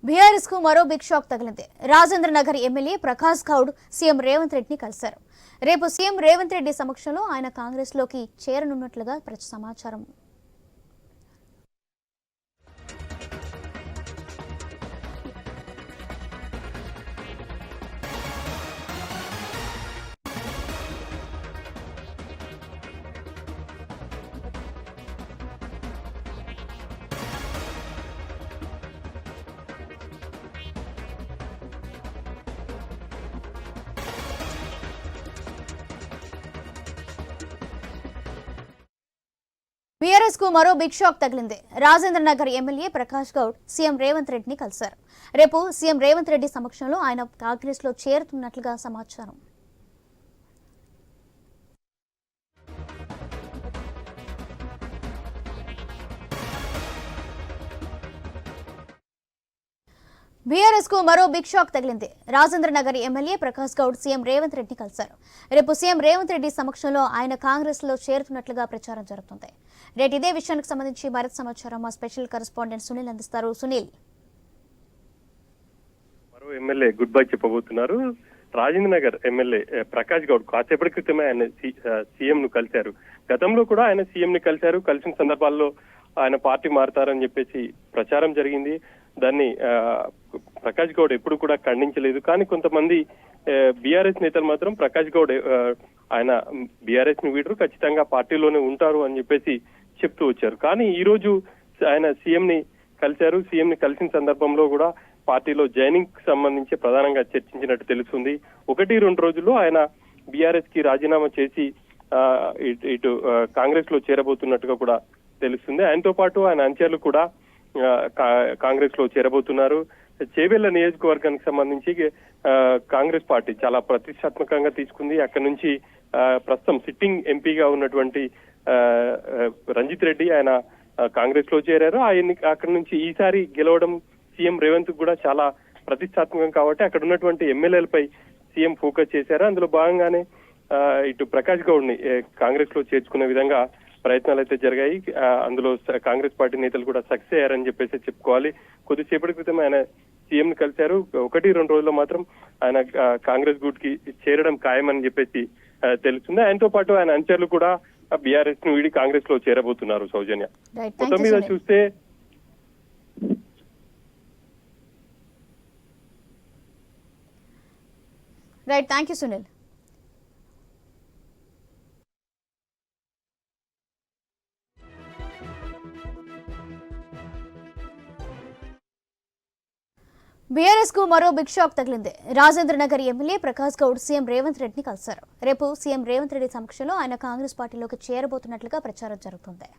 BRS కు మరో big shock తగిలింది. రాజేంద్ర నగర్ ఎమ్మెల్యే ప్రకాష్ గౌడ్ సీఎం రేవంత్ రెడ్డిని కలిశారు. రేపు సీఎం రేవంత్ రెడ్డి సమక్షంలో ఆయన కాంగ్రెస్ లోకి చేరనున్నట్లుగా సమాచారం. బీఆర్ఎస్ కు మరో బిగ్ షాక్ తగిలింది. రాజేంద్ర నగర్ ఎమ్మెల్యే ప్రకాష్ గౌడ్ సీఎం రేవంత్ రెడ్డిని కలిశారు. రేపు సీఎం రేవంత్ రెడ్డి సమక్షంలో ఆయన కాంగ్రెస్ లో చేరుతున్నట్లుగా సమాచారం. బీఆర్ఎస్ కు మరో బిగ్ షాక్ తగిలింది. రాజేంద్ర నగర్ ఎమ్మెల్యే ప్రకాష్ గౌడ్ సీఎం రేవంత్ రెడ్డిని కలిశారు. రేపు సీఎం రేవంత్ రెడ్డి సమక్షంలో ఆయన కాంగ్రెస్ లో చేరుతున్నట్లుగా ప్రచారం జరుగుతుంది. రేపు ఇదే విషయానికి సంబంధించి మరింత సమాచారం మా స్పెషల్ కరెస్పాండెంట్ సునీల్ అందిస్తారు. సునీల్, మరో ఎమ్మెల్యే గుడ్ బై చెప్పబోతున్నారు. రాజేంద్ర నగర్ ఎమ్మెల్యే ప్రకాష్ గౌడ్ కాసేపటి క్రితమే ఆయన సీఎం ను కలిశారు. గతంలో కూడా ఆయన సీఎం ని కలిశారు. కలిసిన సందర్భాల్లో ఆయన పార్టీ మారుతారని చెప్పేసి ప్రచారం జరిగింది. దాన్ని ప్రకాష్ గౌడ్ ఎప్పుడు కూడా ఖండించలేదు. కానీ కొంతమంది బీఆర్ఎస్ నేతలు మాత్రం ప్రకాష్ గౌడ్ ఆయన బీఆర్ఎస్ ని వీడరు, ఖచ్చితంగా పార్టీలోనే ఉంటారు అని చెప్పేసి చెప్తూ వచ్చారు. కానీ ఈ రోజు ఆయన సీఎం ని కలిశారు. సీఎం ని కలిసిన సందర్భంలో కూడా పార్టీలో జాయినింగ్ కి సంబంధించి ప్రధానంగా చర్చించినట్టు తెలుస్తుంది. 1-2 రోజుల్లో ఆయన బీఆర్ఎస్ కి రాజీనామా చేసి ఇటు కాంగ్రెస్ లో చేరబోతున్నట్టుగా కూడా తెలుస్తుంది. ఆయనతో పాటు ఆయన అనుచరులు కూడా కాంగ్రెస్ లో చేరబోతున్నారు. చేవెళ్ల నియోజకవర్గానికి సంబంధించి కాంగ్రెస్ పార్టీ చాలా ప్రతిష్టాత్మకంగా తీసుకుంది. అక్కడి నుంచి ప్రస్తుతం సిట్టింగ్ ఎంపీగా ఉన్నటువంటి రంజిత్ రెడ్డి ఆయన కాంగ్రెస్ లో చేరారు. ఆయన అక్కడి నుంచి ఈసారి గెలవడం సీఎం రేవంత్ కూడా చాలా ప్రతిష్టాత్మకం కాబట్టి అక్కడ ఉన్నటువంటి ఎమ్మెల్యేలపై సీఎం ఫోకస్ చేశారు. అందులో భాగంగానే ఇటు ప్రకాష్ గౌడ్ ని కాంగ్రెస్ లో చేర్చుకునే విధంగా ప్రయత్నాలు అయితే జరిగాయి. అందులో కాంగ్రెస్ పార్టీ నేతలు కూడా సక్సెస్ అయ్యారని చెప్పేసి చెప్పుకోవాలి. కొద్దిసేపటి క్రితం ఆయన సీఎం ని కలిశారు. 1-2 రోజుల్లో మాత్రం ఆయన కాంగ్రెస్ గూట్ కి చేరడం ఖాయమని చెప్పేసి తెలుస్తుంది. ఆయనతో పాటు ఆయన అనుచరులు కూడా బీఆర్ఎస్ ను వీడి కాంగ్రెస్ లో చేరబోతున్నారు. సౌజన్య, మొత్తం మీద చూస్తే right, thank you Sunil. BRS కు మరో బిగ్ షాక్ తగిలింది. రాజేంద్ర నగర్ ఎమ్మెల్యే ప్రకాష్ గౌడ్ సీఎం రేవంత్ రెడ్డిని కలిశారు. రేపు సీఎం రేవంత్ రెడ్డి సమక్షంలో ఆయన కాంగ్రెస్ పార్టీలోకి చేరబోతున్నట్లుగా ప్రచారం జరుగుతుంది.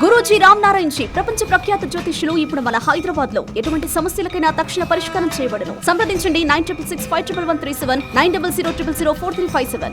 గురూజీ రామ్ నారాయణ్ జీ ప్రపంచ ప్రఖ్యాత జ్యోతిష్యులు ఇప్పుడు మన హైదరాబాద్ లో ఎటువంటి సమస్యలకైనా తక్షణ పరిష్కారం చేయబడును. సంప్రదించండి 96651137 9000004357.